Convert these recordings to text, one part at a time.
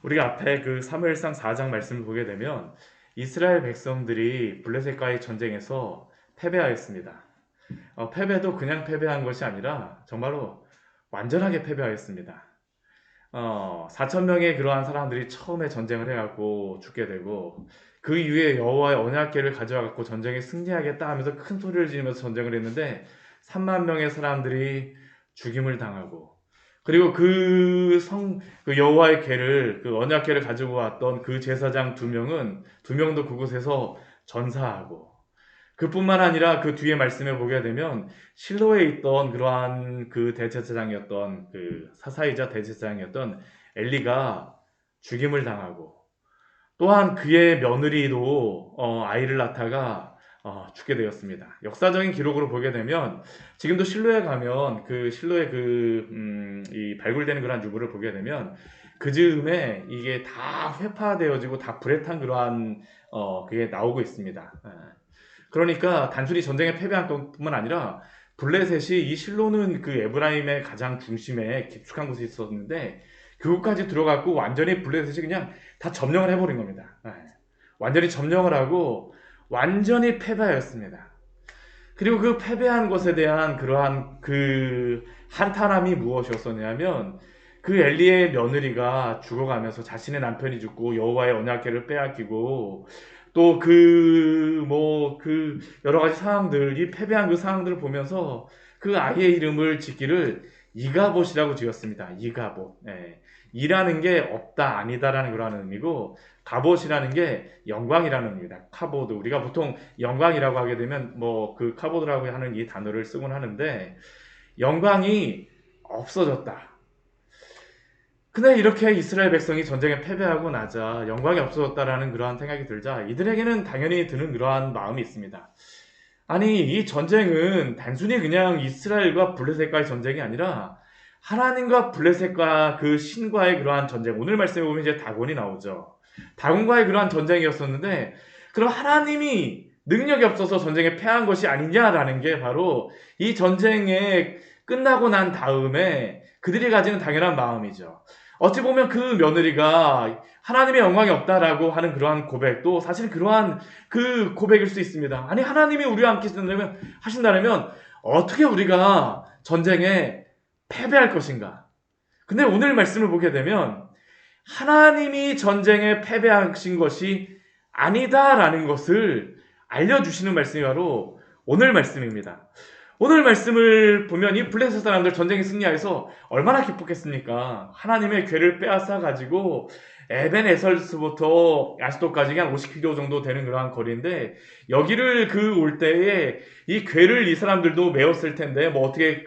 우리가 앞에 그 사무엘상 4장 말씀을 보게 되면 이스라엘 백성들이 블레셋과의 전쟁에서 패배하였습니다. 패배도 그냥 패배한 것이 아니라 정말로 완전하게 패배하였습니다. 4천 명의 그러한 사람들이 처음에 전쟁을 해갖고 죽게 되고 그 이후에 여호와의 언약궤를 가져와갖고 전쟁에 승리하겠다 하면서 큰 소리를 지르면서 전쟁을 했는데 3만 명의 사람들이 죽임을 당하고 그리고 그 여호와의 궤를 그 언약궤를 가지고 왔던 그 제사장 두 명도 그곳에서 전사하고 그뿐만 아니라 그 뒤에 말씀에 보게 되면 실로에 있던 그러한 그 대제사장이었던 그 사사이자 대제사장이었던 엘리가 죽임을 당하고 또한 그의 며느리도 아이를 낳다가 죽게 되었습니다. 역사적인 기록으로 보게 되면 지금도 실로에 가면 그 실로의 이 발굴되는 그러한 유물을 보게 되면 그 즈음에 이게 다 회파되어지고 다 불에 탄 그러한 그게 나오고 있습니다. 그러니까 단순히 전쟁에 패배한 것뿐만 아니라 블레셋이 이 실로는 그 에브라임의 가장 중심에 깊숙한 곳에 있었는데 그곳까지 들어갔고 완전히 블레셋이 그냥 다 점령을 해버린 겁니다. 완전히 점령을 하고 완전히 패배하였습니다. 그리고 그 패배한 것에 대한 그러한 그 한탄함이 무엇이었었냐면 그 엘리의 며느리가 죽어가면서 자신의 남편이 죽고 여호와의 언약궤를 빼앗기고 또 그 여러 가지 상황들, 이 패배한 그 상황들을 보면서 그 아이의 이름을 짓기를 이가봇이라고 지었습니다. 이가봇. 이라는 게 없다, 아니다라는 그런 의미고, 갑옷이라는 게 영광이라는 의미입니다. 카보드. 우리가 보통 영광이라고 하게 되면 그 카보드라고 하는 이 단어를 쓰곤 하는데, 영광이 없어졌다. 근데 이렇게 이스라엘 백성이 전쟁에 패배하고 나자 영광이 없어졌다라는 그러한 생각이 들자 이들에게는 당연히 드는 그러한 마음이 있습니다. 아니, 이 전쟁은 단순히 그냥 이스라엘과 블레셋과의 전쟁이 아니라 하나님과 블레셋과 그 신과의 그러한 전쟁. 오늘 말씀에 보면 이제 다곤이 나오죠. 다곤과의 그러한 전쟁이었었는데 그럼 하나님이 능력이 없어서 전쟁에 패한 것이 아니냐라는 게 바로 이 전쟁에 끝나고 난 다음에 그들이 가지는 당연한 마음이죠. 어찌 보면 그 며느리가 하나님의 영광이 없다라고 하는 그러한 고백도 사실 그러한 그 고백일 수 있습니다. 아니, 하나님이 우리와 함께 하신다면 어떻게 우리가 전쟁에 패배할 것인가? 근데 오늘 말씀을 보게 되면 하나님이 전쟁에 패배하신 것이 아니다라는 것을 알려주시는 말씀이 바로 오늘 말씀입니다. 오늘 말씀을 보면 이 블레셋 사람들 전쟁에 승리하여서 얼마나 기뻤겠습니까? 하나님의 궤를 빼앗아 가지고 에벤에설스부터 아스도까지 한 50km 정도 되는 그러한 거리인데 여기를 올 때에 이 궤를 이 사람들도 메웠을 텐데 어떻게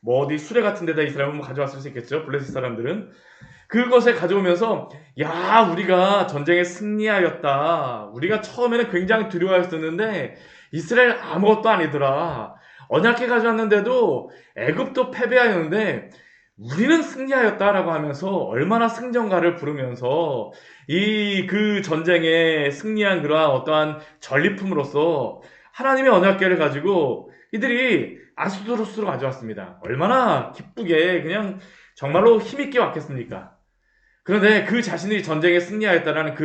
어디 수레 같은 데다 이 사람은 가져왔을 수 있겠죠? 블레셋 사람들은 그것에 가져오면서 야, 우리가 전쟁에 승리하였다. 우리가 처음에는 굉장히 두려워했었는데 이스라엘 아무것도 아니더라. 언약궤 가져왔는데도 애굽도 패배하였는데 우리는 승리하였다라고 하면서 얼마나 승전가를 부르면서 그 전쟁에 승리한 그러한 어떠한 전리품으로서 하나님의 언약궤를 가지고 이들이 아수도로스로 가져왔습니다. 얼마나 기쁘게 그냥 정말로 힘있게 왔겠습니까? 그런데 그 자신들이 전쟁에 승리하였다라는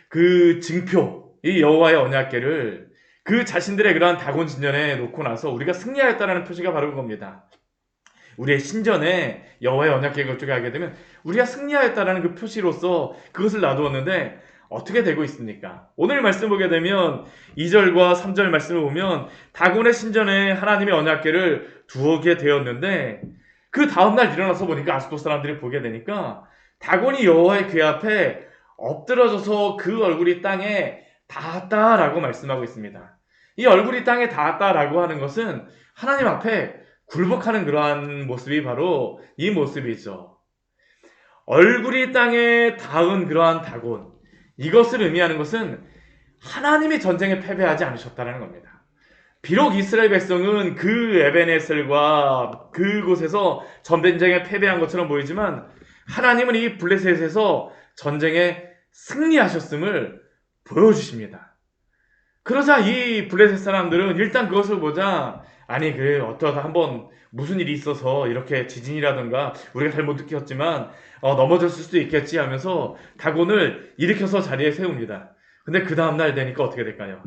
그 징표, 이 여호와의 언약궤를 그 자신들의 그러한 다곤 진전에 놓고 나서 우리가 승리하였다라는 표시가 바로 그겁니다. 우리의 신전에 여호와의 언약궤를 쪽에 하게 되면 우리가 승리하였다라는 그 표시로서 그것을 놔두었는데 어떻게 되고 있습니까? 오늘 말씀 보게 되면 2절과 3절 말씀을 보면 다곤의 신전에 하나님의 언약궤를 두게 되었는데 그 다음날 일어나서 보니까 아스도 사람들이 보게 되니까 다곤이 여호와의 궤 앞에 엎드러져서 그 얼굴이 땅에 닿았다라고 말씀하고 있습니다. 이 얼굴이 땅에 닿았다라고 하는 것은 하나님 앞에 굴복하는 그러한 모습이 바로 이 모습이죠. 얼굴이 땅에 닿은 그러한 다곤, 이것을 의미하는 것은 하나님이 전쟁에 패배하지 않으셨다는 겁니다. 비록 이스라엘 백성은 그 에벤에셀과 그곳에서 전쟁에 패배한 것처럼 보이지만 하나님은 이 블레셋에서 전쟁에 승리하셨음을 보여주십니다. 그러자 이 블레셋 사람들은 일단 그것을 보자 아니 그래 어떠하다 한번 무슨 일이 있어서 이렇게 지진이라든가 우리가 잘못 느꼈지만 넘어졌을 수도 있겠지 하면서 다곤을 일으켜서 자리에 세웁니다. 근데 그 다음날 되니까 어떻게 될까요?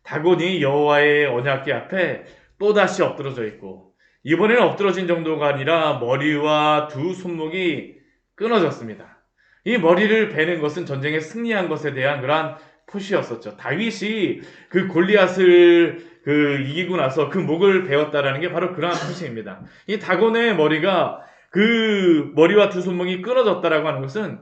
다곤이 여호와의 언약궤 앞에 또다시 엎드러져 있고, 이번에는 엎드러진 정도가 아니라 머리와 두 손목이 끊어졌습니다. 이 머리를 베는 것은 전쟁에 승리한 것에 대한 그러한 표시였었죠. 다윗이 그 골리앗을 이기고 나서 그 목을 베었다라는 게 바로 그러한 표시입니다. 이 다곤의 머리가 그 머리와 두 손목이 끊어졌다라고 하는 것은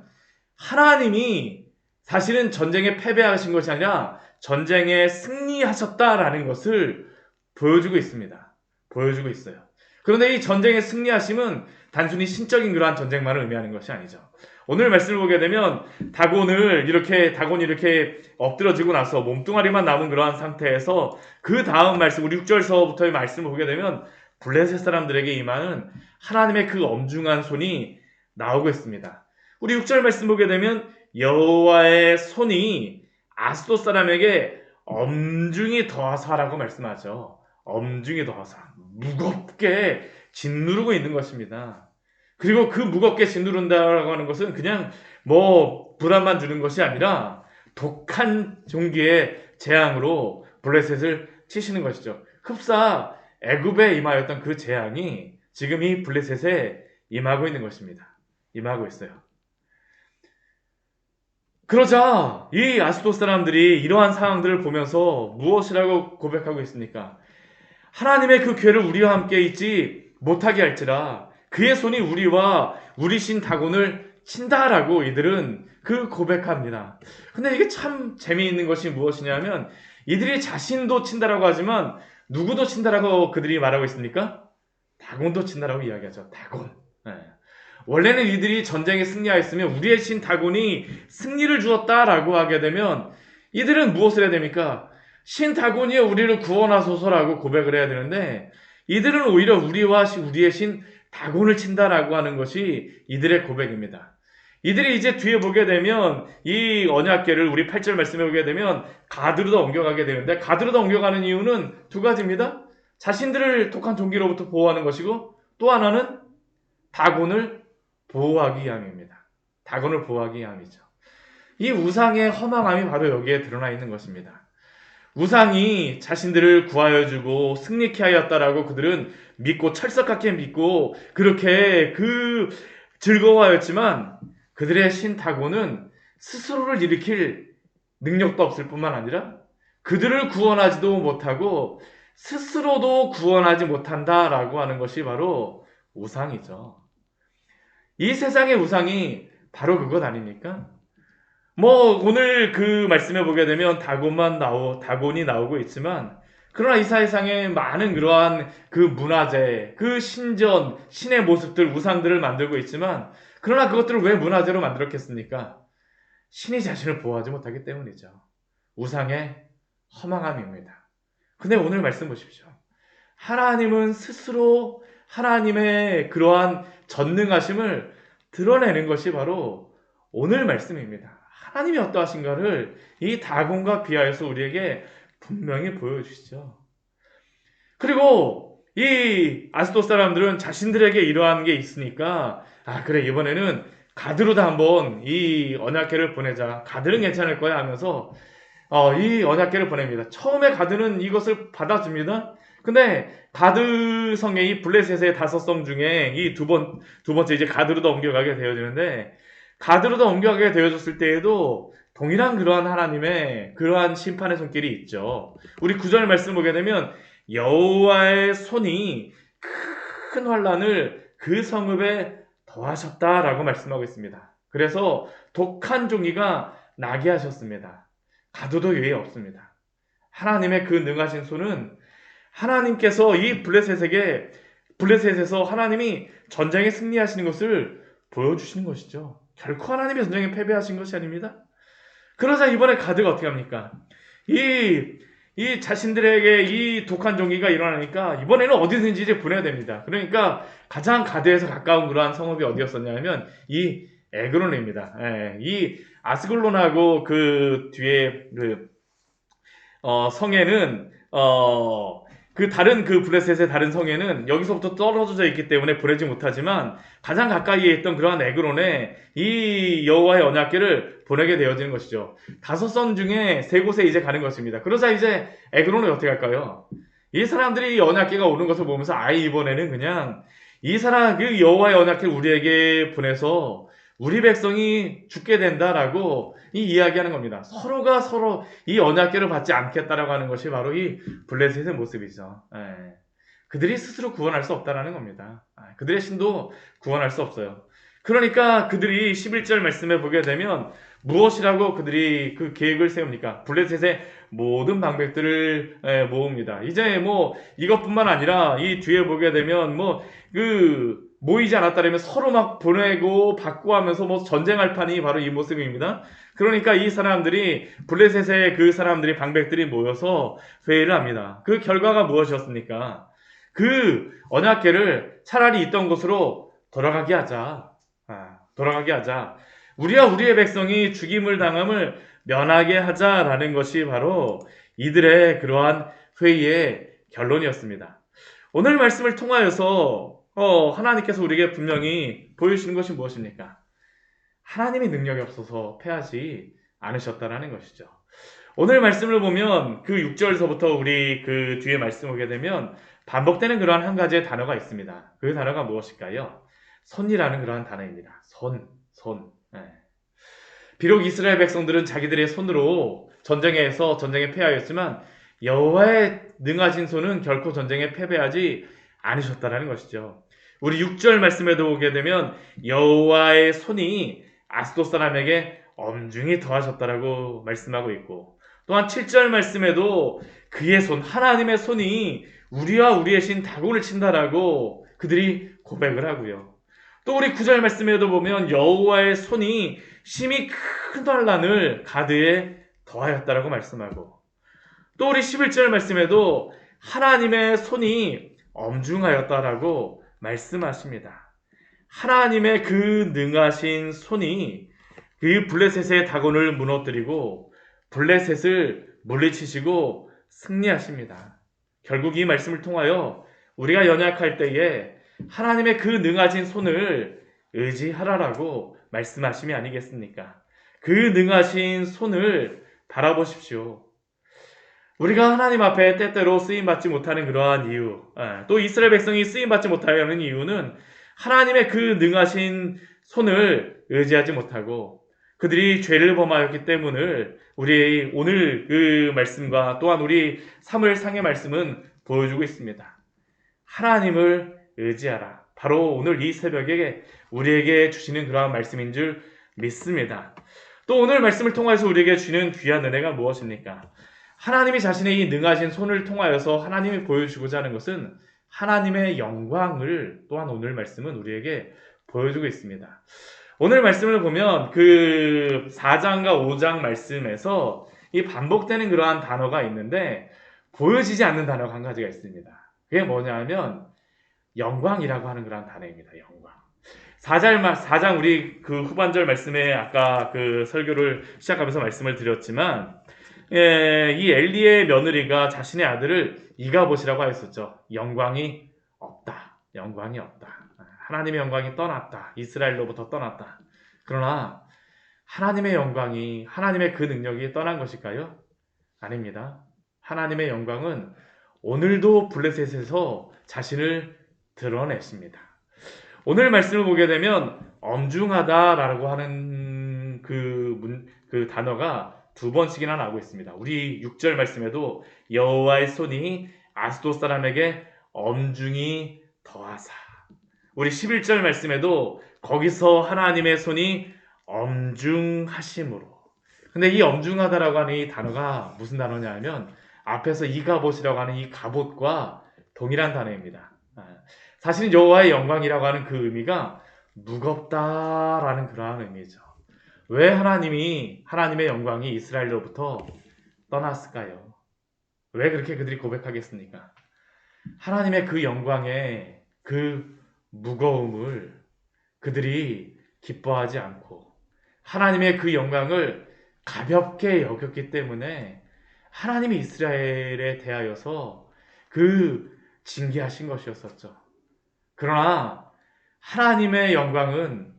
하나님이 사실은 전쟁에 패배하신 것이 아니라 전쟁에 승리하셨다라는 것을 보여주고 있습니다. 보여주고 있어요. 그런데 이 전쟁에 승리하심은 단순히 신적인 그러한 전쟁만을 의미하는 것이 아니죠. 오늘 말씀을 보게 되면 다곤이 이렇게 엎드러지고 나서 몸뚱아리만 남은 그러한 상태에서 그 다음 말씀, 우리 6절서부터의 말씀을 보게 되면 블레셋 사람들에게 임하는 하나님의 그 엄중한 손이 나오고 있습니다. 우리 6절 말씀 보게 되면 여호와의 손이 아스돗 사람에게 엄중히 더하사라고 말씀하죠. 엄중히 더하사. 무겁게 짓누르고 있는 것입니다. 그리고 그 무겁게 짓누른다라고 하는 것은 그냥 불안만 주는 것이 아니라 독한 종기의 재앙으로 블레셋을 치시는 것이죠. 흡사 애굽에 임하였던 그 재앙이 지금 이 블레셋에 임하고 있는 것입니다. 임하고 있어요. 그러자 이 아스돗 사람들이 이러한 상황들을 보면서 무엇이라고 고백하고 있습니까? 하나님의 그 궤를 우리와 함께 있지 못하게 할지라 그의 손이 우리와 우리 신 다곤을 친다라고 이들은 그 고백합니다. 근데 이게 참 재미있는 것이 무엇이냐면 이들이 자신도 친다라고 하지만 누구도 친다라고 그들이 말하고 있습니까? 다곤도 친다라고 이야기하죠. 다곤. 네. 원래는 이들이 전쟁에 승리하였으면 우리의 신 다곤이 승리를 주었다라고 하게 되면 이들은 무엇을 해야 됩니까? 신 다곤이여 우리를 구원하소서라고 고백을 해야 되는데 이들은 오히려 우리의 신 다곤을 친다라고 하는 것이 이들의 고백입니다. 이들이 이제 뒤에 보게 되면 이 언약궤를 우리 8절 말씀에 보게 되면 가드로다 옮겨가게 되는데 가드로다 옮겨가는 이유는 두 가지입니다. 자신들을 독한 종기로부터 보호하는 것이고 또 하나는 다곤을 보호하기 위함입니다. 다곤을 보호하기 위함이죠. 이 우상의 허망함이 바로 여기에 드러나 있는 것입니다. 우상이 자신들을 구하여주고 승리케 하였다라고 그들은 믿고 철석같게 믿고 그렇게 즐거워하였지만 그들의 신 다곤은 스스로를 일으킬 능력도 없을 뿐만 아니라 그들을 구원하지도 못하고 스스로도 구원하지 못한다라고 하는 것이 바로 우상이죠. 이 세상의 우상이 바로 그것 아닙니까? 오늘 그 말씀에 보게 되면 다곤이 나오고 있지만, 그러나 이 세상에 많은 그러한 그 문화재, 그 신전, 신의 모습들, 우상들을 만들고 있지만, 그러나 그것들을 왜 문화재로 만들었겠습니까? 신이 자신을 보호하지 못하기 때문이죠. 우상의 허망함입니다. 근데 오늘 말씀 보십시오. 하나님은 스스로 하나님의 그러한 전능하심을 드러내는 것이 바로 오늘 말씀입니다. 하나님이 어떠하신가를 이 다곤과 비하여서 우리에게 분명히 보여주시죠. 그리고 이 아스돗 사람들은 자신들에게 이러한 게 있으니까 그래 이번에는 가드로다 한번 이 언약궤를 보내자. 가드는 괜찮을 거야 하면서 이 언약궤를 보냅니다. 처음에 가드는 이것을 받아줍니다. 근데 가드 성의 이 블레셋의 5성 중에 이 두 번째 이제 가드로다 옮겨가게 되어지는데 가드로다 옮겨가게 되어졌을 때에도 동일한 그러한 하나님의 그러한 심판의 손길이 있죠. 우리 9절 말씀 보게 되면 여호와의 손이 큰 환난을 그 성읍에 더하셨다라고 말씀하고 있습니다. 그래서 독한 종이가 나게 하셨습니다. 가드도 예외 없습니다. 하나님의 그 능하신 손은 하나님께서 이 블레셋에서 하나님이 전쟁에 승리하시는 것을 보여주시는 것이죠. 결코 하나님의 전쟁에 패배하신 것이 아닙니다. 그러자 이번에 가드가 어떻게 합니까? 이 자신들에게 이 독한 종기가 일어나니까 이번에는 어디든지 이제 보내야 됩니다. 그러니까 가장 가드에서 가까운 그러한 성읍이 어디였었냐 하면 이 에그론입니다. 이 아스글론하고 그 뒤에 성에는 그 다른 그 블레셋의 다른 성에는 여기서부터 떨어져 있기 때문에 보내지 못하지만 가장 가까이에 있던 그러한 에그론에 이 여호와의 언약궤를 보내게 되어지는 것이죠. 5선 중에 3곳에 이제 가는 것입니다. 그러자 이제 에그론은 어떻게 할까요? 이 사람들이 언약궤가 오는 것을 보면서 이번에는 그냥 이 사람 그 여호와의 언약궤를 우리에게 보내서 우리 백성이 죽게 된다라고 이 이야기하는 겁니다. 서로가 서로 이 언약궤를 받지 않겠다라고 하는 것이 바로 이 블레셋의 모습이죠. 예. 그들이 스스로 구원할 수 없다라는 겁니다. 그들의 신도 구원할 수 없어요. 그러니까 그들이 11절 말씀에 보게 되면 무엇이라고 그들이 그 계획을 세웁니까? 블레셋의 모든 방백들을 모읍니다. 이제 뭐 이것뿐만 아니라 이 뒤에 보게 되면 뭐 그 모이지 않았다면 서로 막 보내고 받고 하면서 뭐 전쟁할 판이 바로 이 모습입니다. 그러니까 이 사람들이 블레셋의 그 사람들이 방백들이 모여서 회의를 합니다. 그 결과가 무엇이었습니까? 그 언약궤를 차라리 있던 곳으로 돌아가게 하자. 돌아가게 하자. 우리와 우리의 백성이 죽임을 당함을 면하게 하자라는 것이 바로 이들의 그러한 회의의 결론이었습니다. 오늘 말씀을 통하여서 하나님께서 우리에게 분명히 보여주시는 것이 무엇입니까? 하나님의 능력이 없어서 패하지 않으셨다라는 것이죠. 오늘 말씀을 보면 그 6절서부터 우리 그 뒤에 말씀 오게 되면 반복되는 그러한 한 가지의 단어가 있습니다. 그 단어가 무엇일까요? 손이라는 그러한 단어입니다. 손. 네. 비록 이스라엘 백성들은 자기들의 손으로 전쟁에 패하였지만 여호와의 능하신 손은 결코 전쟁에 패배하지 않으셨다라는 것이죠. 우리 6절 말씀에도 오게 되면 여호와의 손이 아스돗 사람에게 엄중히 더하셨다라고 말씀하고 있고, 또한 7절 말씀에도 그의 손, 하나님의 손이 우리와 우리의 신 다곤을 친다라고 그들이 고백을 하고요. 또 우리 9절 말씀에도 보면 여호와의 손이 심히 큰 환난을 가드에 더하였다라고 말씀하고, 또 우리 11절 말씀에도 하나님의 손이 엄중하였다라고 말씀하십니다. 하나님의 그 능하신 손이 그 블레셋의 다곤을 무너뜨리고 블레셋을 물리치시고 승리하십니다. 결국 이 말씀을 통하여 우리가 연약할 때에 하나님의 그 능하신 손을 의지하라라고 말씀하심이 아니겠습니까? 그 능하신 손을 바라보십시오. 우리가 하나님 앞에 때때로 쓰임받지 못하는 그러한 이유, 또 이스라엘 백성이 쓰임받지 못하는 이유는 하나님의 그 능하신 손을 의지하지 못하고 그들이 죄를 범하였기 때문을 우리 오늘 그 말씀과 또한 우리 사무엘상의 말씀은 보여주고 있습니다. 하나님을 의지하라. 바로 오늘 이 새벽에 우리에게 주시는 그러한 말씀인 줄 믿습니다. 또 오늘 말씀을 통해서 우리에게 주는 귀한 은혜가 무엇입니까? 하나님이 자신의 이 능하신 손을 통하여서 하나님이 보여주고자 하는 것은 하나님의 영광을 또한 오늘 말씀은 우리에게 보여주고 있습니다. 오늘 말씀을 보면 그 4장과 5장 말씀에서 이 반복되는 그러한 단어가 있는데 보여지지 않는 단어가 한 가지가 있습니다. 그게 뭐냐 하면 영광이라고 하는 그러한 단어입니다. 영광. 4장 우리 그 후반절 말씀에 아까 그 설교를 시작하면서 말씀을 드렸지만 이 엘리의 며느리가 자신의 아들을 이가봇이라고 하였었죠. 영광이 없다. 하나님의 영광이 떠났다. 이스라엘로부터 떠났다. 그러나 하나님의 영광이, 하나님의 그 능력이 떠난 것일까요? 아닙니다. 하나님의 영광은 오늘도 블레셋에서 자신을 드러내십니다. 오늘 말씀을 보게 되면 엄중하다라고 하는 그 단어가 2번씩이나 나오고 있습니다. 우리 6절 말씀에도 여호와의 손이 아스돗 사람에게 엄중히 더하사. 우리 11절 말씀에도 거기서 하나님의 손이 엄중하심으로. 근데 이 엄중하다라고 하는 이 단어가 무슨 단어냐 하면 앞에서 이가봇이라고 하는 이 갑옷과 동일한 단어입니다. 사실은 여호와의 영광이라고 하는 그 의미가 무겁다라는 그러한 의미죠. 왜 하나님의 영광이 이스라엘로부터 떠났을까요? 왜 그렇게 그들이 고백하겠습니까? 하나님의 그 영광의 그 무거움을 그들이 기뻐하지 않고 하나님의 그 영광을 가볍게 여겼기 때문에 하나님이 이스라엘에 대하여서 그 징계하신 것이었었죠. 그러나 하나님의 영광은,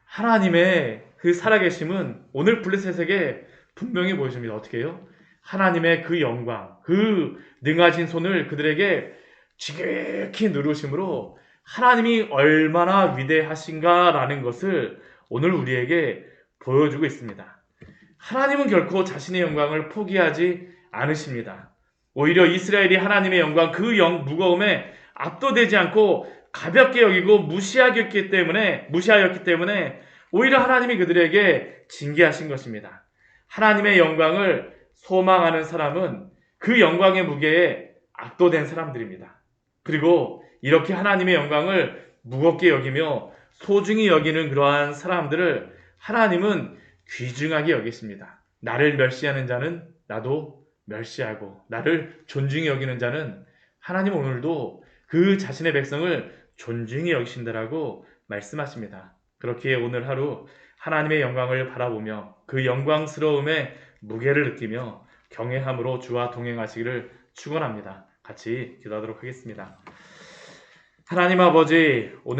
하나님의 그 살아계심은 오늘 블레셋에게 분명히 보여줍니다. 어떻게 해요? 하나님의 그 영광, 그 능하신 손을 그들에게 지극히 누르심으로 하나님이 얼마나 위대하신가라는 것을 오늘 우리에게 보여주고 있습니다. 하나님은 결코 자신의 영광을 포기하지 않으십니다. 오히려 이스라엘이 하나님의 영광, 그 무거움에 압도되지 않고 가볍게 여기고 무시하였기 때문에 오히려 하나님이 그들에게 징계하신 것입니다. 하나님의 영광을 소망하는 사람은 그 영광의 무게에 압도된 사람들입니다. 그리고 이렇게 하나님의 영광을 무겁게 여기며 소중히 여기는 그러한 사람들을 하나님은 귀중하게 여기십니다. 나를 멸시하는 자는 나도 멸시하고, 나를 존중히 여기는 자는 하나님은 오늘도 그 자신의 백성을 존중히 여기신다라고 말씀하십니다. 그렇기에 오늘 하루 하나님의 영광을 바라보며 그 영광스러움의 무게를 느끼며 경외함으로 주와 동행하시기를 축원합니다. 같이 기도하도록 하겠습니다. 하나님 아버지, 오늘